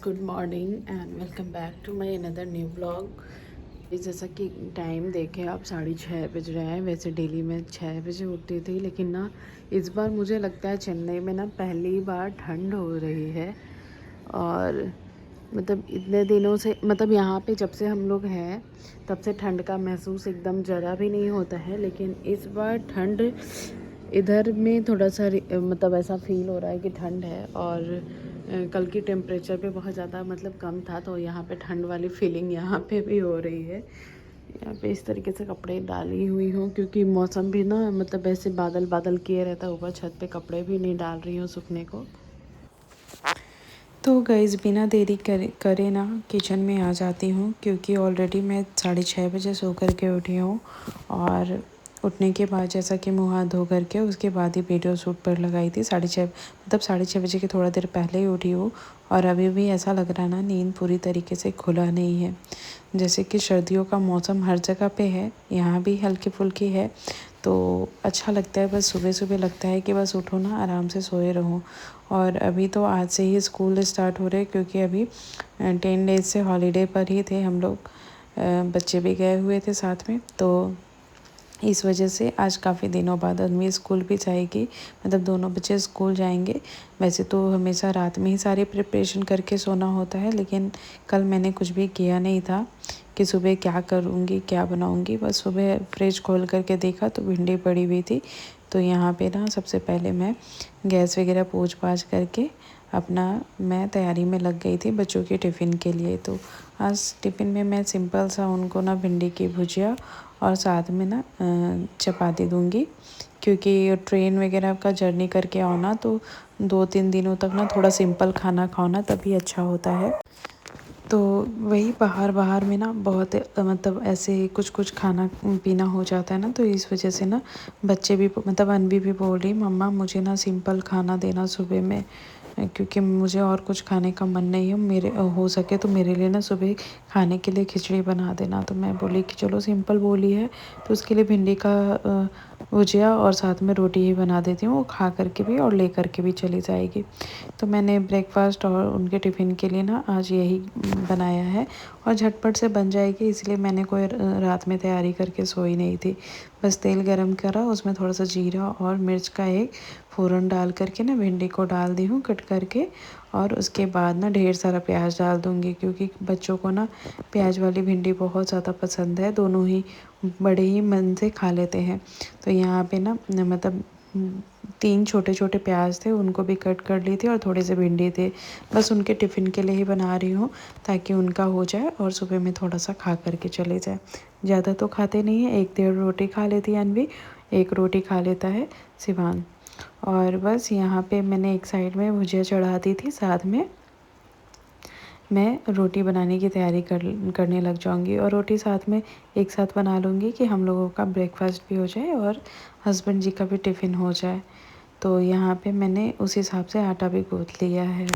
Good morning and welcome back to my another new blog. जैसा कि time देखें आप 6:30 बज रहे हैं। वैसे डेली मैं 6 बजे उठती थी, लेकिन ना इस बार मुझे लगता है चेन्नई में ना पहली बार ठंड हो रही है। और मतलब इतने दिनों से, मतलब यहाँ पे जब से हम लोग हैं तब से ठंड का महसूस एकदम ज़रा भी नहीं होता है, लेकिन इस बार ठंड इधर में थोड़ा सा मतलब ऐसा फील हो रहा है कि ठंड है। और कल की टेम्परेचर भी बहुत ज़्यादा मतलब कम था, तो यहाँ पे ठंड वाली फीलिंग यहाँ पे भी हो रही है। यहाँ पे इस तरीके से कपड़े डाली हुई हूँ, क्योंकि मौसम भी ना मतलब ऐसे बादल बादल किए रहता है। ऊपर छत पे कपड़े भी नहीं डाल रही हूँ सूखने को। तो गाइस बिना देरी करे ना किचन में आ जाती हूँ, क्योंकि ऑलरेडी मैं 6:30 बजे सो कर के उठी हूँ। और उठने के बाद जैसा कि मुँह हाथ धो करके उसके बाद ही वीडियो शूट पर लगाई थी। 6:30 मतलब 6:30 बजे के थोड़ा देर पहले ही उठी हूँ। और अभी भी ऐसा लग रहा है ना, नींद पूरी तरीके से खुला नहीं है। जैसे कि सर्दियों का मौसम हर जगह पे है, यहाँ भी हल्की फुल्की है, तो अच्छा लगता है। बस सुबह सुबह लगता है कि बस उठो ना, आराम से सोए रहो। और अभी तो आज से ही स्कूल स्टार्ट हो रहे हैं, क्योंकि अभी 10 डेज से हॉलीडे पर ही थे हम लोग। बच्चे भी गए हुए थे साथ में, तो इस वजह से आज काफ़ी दिनों बाद अनवी स्कूल भी जाएगी। मतलब दोनों बच्चे स्कूल जाएंगे। वैसे तो हमेशा रात में ही सारी प्रिपरेशन करके सोना होता है, लेकिन कल मैंने कुछ भी किया नहीं था कि सुबह क्या करूँगी क्या बनाऊँगी। बस सुबह फ्रिज खोल करके देखा तो भिंडी पड़ी हुई थी। तो यहाँ पे ना सबसे पहले मैं गैस वगैरह पोंछ पाछ करके अपना मैं तैयारी में लग गई थी बच्चों के टिफ़िन के लिए। तो आज टिफ़िन में मैं सिंपल सा उनको ना भिंडी की भुजिया और साथ में ना चपाती दूँगी, क्योंकि ट्रेन वगैरह का जर्नी करके आओ ना, तो 2-3 दिनों तक ना थोड़ा सिंपल खाना खाओ ना, तभी अच्छा होता है। तो वही बाहर में ना बहुत मतलब ऐसे कुछ खाना पीना हो जाता है ना, तो इस वजह से ना बच्चे भी मतलब अनवी भी बोल रही, मम्मा मुझे ना सिंपल खाना देना सुबह में, क्योंकि मुझे और कुछ खाने का मन नहीं है। मेरे हो सके तो मेरे लिए ना सुबह खाने के लिए खिचड़ी बना देना। तो मैं बोली कि चलो सिंपल बोली है तो उसके लिए भिंडी का भुजिया और साथ में रोटी ही बना देती हूँ। वो खा करके भी और ले करके भी चली जाएगी। तो मैंने ब्रेकफास्ट और उनके टिफ़िन के लिए ना आज यही बनाया है, और झटपट से बन जाएगी, इसलिए मैंने कोई रात में तैयारी करके सोई नहीं थी। बस तेल गरम करा, उसमें थोड़ा सा जीरा और मिर्च का एक फ़ोरन डाल करके ना भिंडी को डाल दी हूँ कट करके। और उसके बाद ना ढेर सारा प्याज डाल दूँगी, क्योंकि बच्चों को ना प्याज वाली भिंडी बहुत ज़्यादा पसंद है। दोनों ही बड़े ही मन से खा लेते हैं। तो यहाँ पे ना मतलब 3 छोटे छोटे प्याज थे, उनको भी कट कर ली थी, और थोड़े से भिंडी थे। बस उनके टिफ़िन के लिए ही बना रही हूँ, ताकि उनका हो जाए और सुबह में थोड़ा सा खा करके चले जाए। ज़्यादा तो खाते नहीं हैं, 1-1.5 रोटी खा लेती है अनवी, 1 रोटी खा लेता है शिवान। और बस यहाँ पे मैंने एक साइड में भुजिया चढ़ा दी थी, साथ में मैं रोटी बनाने की तैयारी करने लग जाऊंगी। और रोटी साथ में एक साथ बना लूँगी कि हम लोगों का ब्रेकफास्ट भी हो जाए और हस्बैंड जी का भी टिफ़िन हो जाए। तो यहाँ पे मैंने उस हिसाब से आटा भी गूँथ लिया है।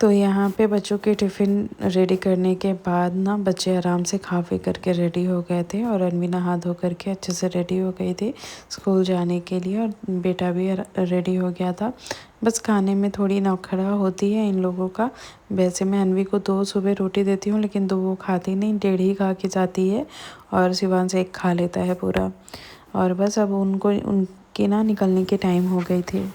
तो यहाँ पे बच्चों के टिफ़िन रेडी करने के बाद ना बच्चे आराम से खा पी करके रेडी हो गए थे, और अनवी नहा धो करके अच्छे से रेडी हो गई थी स्कूल जाने के लिए, और बेटा भी रेडी हो गया था। बस खाने में थोड़ी नखरा होती है इन लोगों का। वैसे मैं अनवी को 2 सुबह रोटी देती हूँ, लेकिन 2 वो खाती नहीं, 1.5 ही खा के जाती है, और शिवान से 1 खा लेता है पूरा। और बस अब उनके ना निकलने के टाइम हो गई थी।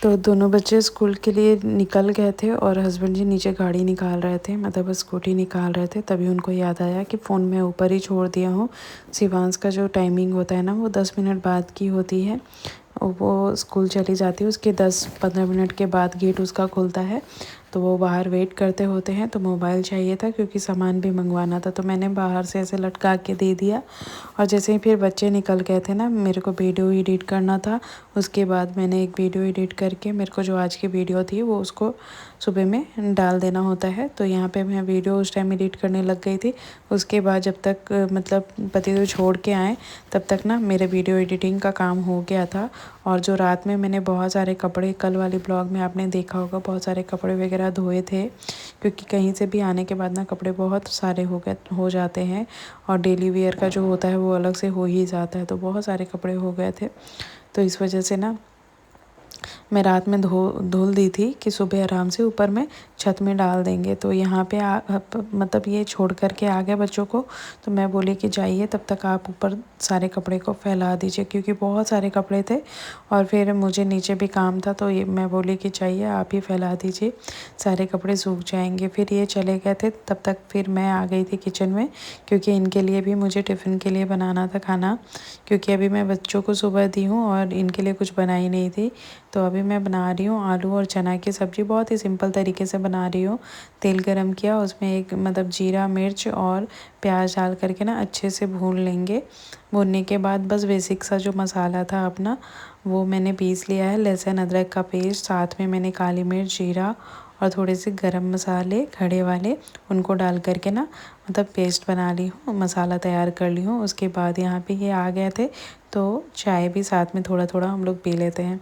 तो दोनों बच्चे स्कूल के लिए निकल गए थे, और हस्बैंड जी नीचे गाड़ी निकाल रहे थे, मतलब स्कूटी निकाल रहे थे। तभी उनको याद आया कि फ़ोन मैं ऊपर ही छोड़ दिया हूँ। शिवांश का जो टाइमिंग होता है ना, वो 10 मिनट बाद की होती है। वो स्कूल चली जाती है, उसके 10-15 मिनट के बाद गेट उसका खुलता है। तो वो बाहर वेट करते होते हैं, तो मोबाइल चाहिए था क्योंकि सामान भी मंगवाना था, तो मैंने बाहर से ऐसे लटका के दे दिया। और जैसे ही फिर बच्चे निकल गए थे ना, मेरे को वीडियो एडिट करना था। उसके बाद मैंने एक वीडियो एडिट करके मेरे को जो आज की वीडियो थी वो उसको सुबह में डाल देना होता है। तो यहाँ पे मैं वीडियो उस टाइम एडिट करने लग गई थी। उसके बाद जब तक मतलब पतिदेव छोड़ के आए तब तक ना मेरे वीडियो एडिटिंग का काम हो गया था। और जो रात में मैंने बहुत सारे कपड़े, कल वाली ब्लॉग में आपने देखा होगा, बहुत सारे कपड़े वगैरह धोए थे, क्योंकि कहीं से भी आने के बाद ना कपड़े बहुत सारे हो जाते हैं। और डेली वेयर का जो होता है वो अलग से हो ही जाता है, तो बहुत सारे कपड़े हो गए थे। तो इस वजह से ना मैं रात में धुल दी थी कि सुबह आराम से ऊपर में छत में डाल देंगे। तो यहाँ पे मतलब ये छोड़ कर के आ गए बच्चों को, तो मैं बोली कि जाइए तब तक आप ऊपर सारे कपड़े को फैला दीजिए, क्योंकि बहुत सारे कपड़े थे और फिर मुझे नीचे भी काम था। तो ये मैं बोली कि चाहिए आप ही फैला दीजिए, सारे कपड़े सूख जाएंगे। फिर ये चले गए थे, तब तक फिर मैं आ गई थी किचन में, क्योंकि इनके लिए भी मुझे टिफ़िन के लिए बनाना था खाना, क्योंकि अभी मैं बच्चों को सुबह दी हूँ और इनके लिए कुछ बनाई नहीं थी। तो अभी मैं बना रही हूँ आलू और चना की सब्ज़ी, बहुत ही सिंपल तरीके से बना रही हूँ। तेल गरम किया, उसमें एक मतलब जीरा, मिर्च और प्याज डाल करके ना अच्छे से भून लेंगे। भूनने के बाद बस बेसिक सा जो मसाला था अपना वो मैंने पीस लिया है, लहसुन अदरक का पेस्ट, साथ में मैंने काली मिर्च, जीरा और थोड़े से गरम मसाले खड़े वाले उनको डाल करके ना मतलब पेस्ट बना ली हूँ, मसाला तैयार कर ली हूँ। उसके बाद यहाँ पे ये आ गए थे, तो चाय भी साथ में थोड़ा थोड़ा हम लोग पी लेते हैं।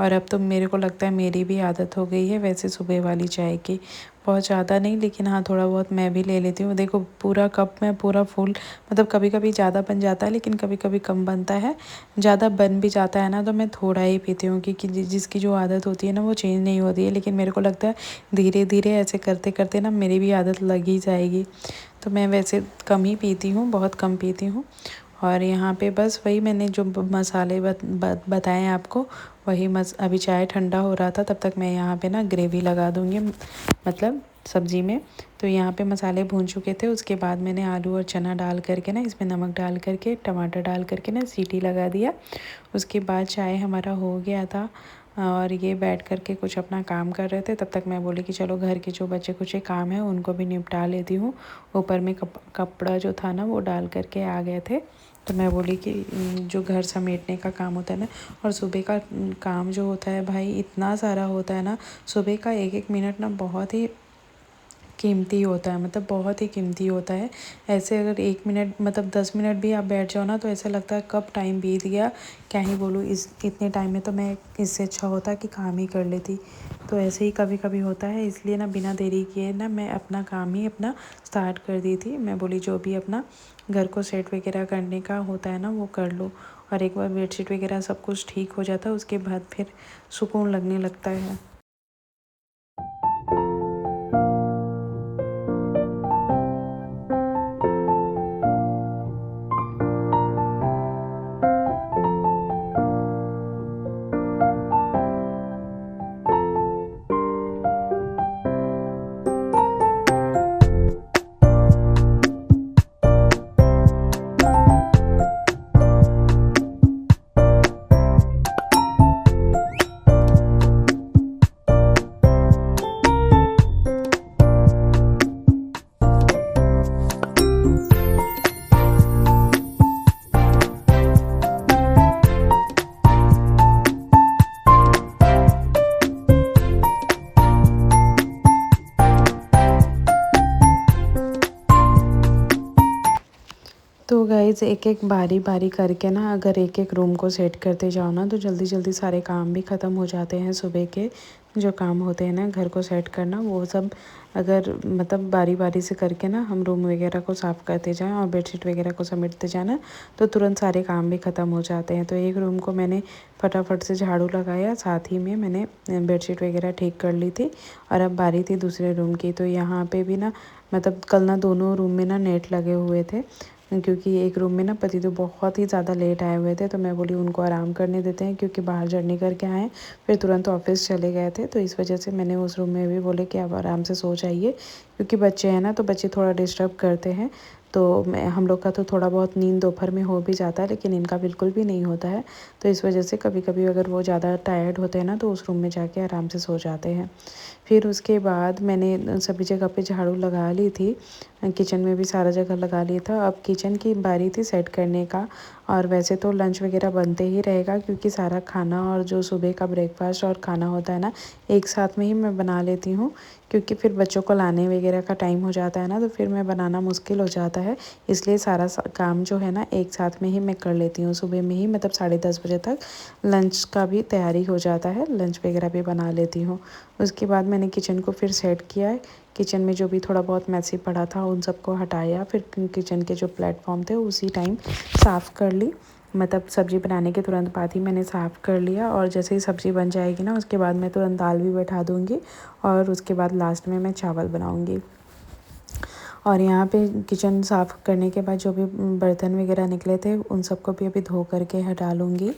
और अब तो मेरे को लगता है मेरी भी आदत हो गई है वैसे सुबह वाली चाय की, बहुत ज़्यादा नहीं लेकिन हाँ थोड़ा बहुत मैं भी ले लेती हूँ। देखो पूरा कप में पूरा फुल, मतलब कभी कभी ज़्यादा बन जाता है लेकिन कभी कभी कम बनता है। ज़्यादा बन भी जाता है ना तो मैं थोड़ा ही पीती हूँ, क्योंकि जिसकी जो आदत होती है ना वो चेंज नहीं होती है। लेकिन मेरे को लगता है धीरे धीरे ऐसे करते करते ना मेरी भी आदत लग ही जाएगी। तो मैं वैसे कम ही पीती हूँ, बहुत कम पीती हूँ। और यहाँ पे बस वही मैंने जो मसाले बताए आपको, वही अभी चाय ठंडा हो रहा था तब तक मैं यहाँ पे ना ग्रेवी लगा दूँगी मतलब सब्ज़ी में। तो यहाँ पे मसाले भून चुके थे, उसके बाद मैंने आलू और चना डाल करके ना इसमें नमक डाल करके टमाटर डाल करके ना सीटी लगा दिया। उसके बाद चाय हमारा हो गया था और ये बैठ कर के कुछ अपना काम कर रहे थे। तब तक मैं बोली कि चलो घर के जो बचे कुछ काम है उनको भी निपटा लेती हूँ। ऊपर में कपड़ा जो था ना वो डाल करके आ गए थे। तो मैं बोली कि जो घर समेटने का काम होता है ना, और सुबह का काम जो होता है भाई इतना सारा होता है ना, सुबह का एक एक मिनट ना बहुत ही कीमती होता है, मतलब बहुत ही कीमती होता है। ऐसे अगर 1 मिनट मतलब 10 मिनट भी आप बैठ जाओ ना तो ऐसा लगता है कब टाइम बीत गया, क्या ही बोलूँ। इतने टाइम में तो मैं इससे अच्छा होता कि काम ही कर लेती। तो ऐसे ही कभी कभी होता है, इसलिए ना बिना देरी किए ना मैं अपना काम ही अपना स्टार्ट कर दी थी। मैं बोली जो भी अपना घर को सेट वगैरह करने का होता है ना वो कर लो। और एक बार बेडशीट वगैरह सब कुछ ठीक हो जाता है उसके बाद फिर सुकून लगने लगता है। तो गाइज़ एक एक बारी बारी करके ना अगर एक एक रूम को सेट करते जाओ ना तो जल्दी जल्दी सारे काम भी ख़त्म हो जाते हैं। सुबह के जो काम होते हैं ना घर को सेट करना, वो सब अगर मतलब बारी बारी से करके ना हम रूम वगैरह को साफ़ करते जाएं और बेडशीट वगैरह को समेटते जाना तो तुरंत सारे काम भी ख़त्म हो जाते हैं। तो एक रूम को मैंने फटाफट से झाड़ू लगाया, साथ ही में मैंने बेडशीट वगैरह ठीक कर ली थी। और अब बारी थी दूसरे रूम की। तो यहाँ पे भी ना मतलब कल ना दोनों रूम में ना नेट लगे हुए थे, क्योंकि एक रूम में ना पति तो बहुत ही ज़्यादा लेट आए हुए थे। तो मैं बोली उनको आराम करने देते हैं, क्योंकि बाहर जर्नी करके आए फिर तुरंत ऑफिस चले गए थे। तो इस वजह से मैंने उस रूम में भी बोले कि आप आराम से सो जाइए, क्योंकि बच्चे हैं ना तो बच्चे थोड़ा डिस्टर्ब करते हैं। तो मैं हम लोग का तो थोड़ा बहुत नींद दोपहर में हो भी जाता है, लेकिन इनका बिल्कुल भी नहीं होता है। तो इस वजह से कभी कभी अगर वो ज़्यादा टायर्ड होते हैं ना तो उस रूम में जाके आराम से सो जाते हैं। फिर उसके बाद मैंने सभी जगह पे झाड़ू लगा ली थी, किचन में भी सारा जगह लगा लिया था। अब किचन की बारी थी सेट करने का। और वैसे तो लंच वगैरह बनते ही रहेगा, क्योंकि सारा खाना और जो सुबह का ब्रेकफास्ट और खाना होता है ना एक साथ में ही मैं बना लेती हूँ, क्योंकि फिर बच्चों को लाने वगैरह का टाइम हो जाता है ना, तो फिर मैं बनाना मुश्किल हो जाता है। इसलिए सारा काम जो है ना एक साथ में ही मैं कर लेती हूँ। सुबह में ही मतलब 10:30 बजे तक लंच का भी तैयारी हो जाता है, लंच वगैरह भी बना लेती हूँ। उसके बाद मैंने किचन को फिर सेट किया है। किचन में जो भी थोड़ा बहुत मैसी पड़ा था उन सबको हटाया, फिर किचन के जो प्लेटफॉर्म थे उसी टाइम साफ़ कर ली। मतलब सब्ज़ी बनाने के तुरंत बाद ही मैंने साफ़ कर लिया, और जैसे ही सब्ज़ी बन जाएगी ना उसके बाद मैं तुरंत दाल भी बैठा दूँगी, और उसके बाद लास्ट में मैं चावल बनाऊँगी। और यहाँ पे किचन साफ़ करने के बाद जो भी बर्तन वगैरह निकले थे उन सबको भी अभी धो करके हटा लूँगी।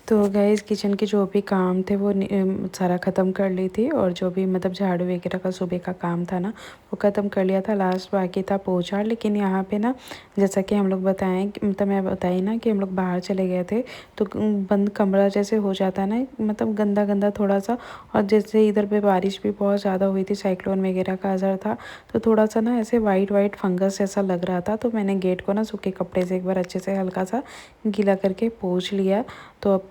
तो गाइस किचन के जो भी काम थे वो सारा ख़त्म कर ली थी, और जो भी मतलब झाड़ू वगैरह का सुबह का काम था ना वो ख़त्म कर लिया था। लास्ट बाकी था पोछा। लेकिन यहाँ पे ना जैसा कि हम लोग बताएं मतलब मैं बताई ना कि हम लोग बाहर चले गए थे, तो बंद कमरा जैसे हो जाता है ना, मतलब गंदा गंदा थोड़ा सा। और जैसे इधर पे बारिश भी बहुत ज़्यादा हुई थी, साइक्लोन वगैरह का असर था, तो थोड़ा सा ना ऐसे वाइट वाइट फंगस जैसा लग रहा था। तो मैंने गेट को ना सूखे कपड़े से एक बार अच्छे से हल्का सा गीला करके पोंछ लिया, तो अब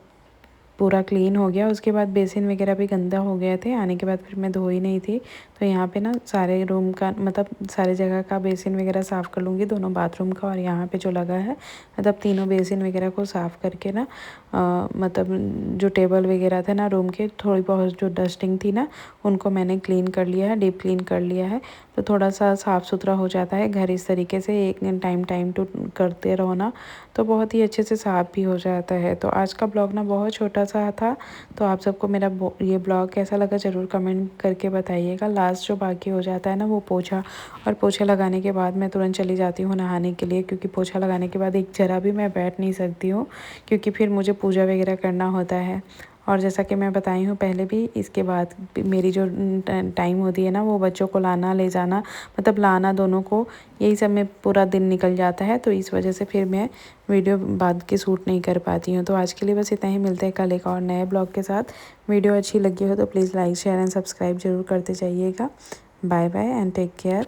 पूरा क्लीन हो गया। उसके बाद बेसिन वगैरह भी गंदा हो गए थे, आने के बाद फिर मैं धोई नहीं थी। तो यहाँ पे ना सारे रूम का मतलब सारे जगह का बेसिन वगैरह साफ़ कर लूँगी, दोनों बाथरूम का और यहाँ पे जो लगा है, मतलब तीनों बेसिन वगैरह को साफ़ करके ना मतलब जो टेबल वगैरह थे ना रूम के, थोड़ी बहुत जो डस्टिंग थी ना उनको मैंने क्लीन कर लिया है, डीप क्लीन कर लिया है। तो थोड़ा सा साफ़ सुथरा हो जाता है घर इस तरीके से, एक टाइम टू करते रहो ना तो बहुत ही अच्छे से साफ़ भी हो जाता है। तो आज का ब्लॉग ना बहुत छोटा सा था, तो आप सबको मेरा ये ब्लॉग कैसा लगा ज़रूर कमेंट करके बताइएगा। लास्ट जो बाकी हो जाता है ना वो पोछा, और पोछा लगाने के बाद मैं तुरंत चली जाती हूँ नहाने के लिए, क्योंकि पोछा लगाने के बाद एक ज़रा भी मैं बैठ नहीं सकती हूँ, क्योंकि फिर मुझे पूजा वगैरह करना होता है। और जैसा कि मैं बताई हूँ पहले भी, इसके बाद मेरी जो टाइम होती है ना वो बच्चों को लाना ले जाना, मतलब लाना दोनों को, यही सब में पूरा दिन निकल जाता है। तो इस वजह से फिर मैं वीडियो बाद के शूट नहीं कर पाती हूँ। तो आज के लिए बस इतना ही, मिलते हैं कल एक और नए ब्लॉग के साथ। वीडियो अच्छी लगी हो तो please like share and subscribe जरूर करते जाइएगा। Bye bye and take care.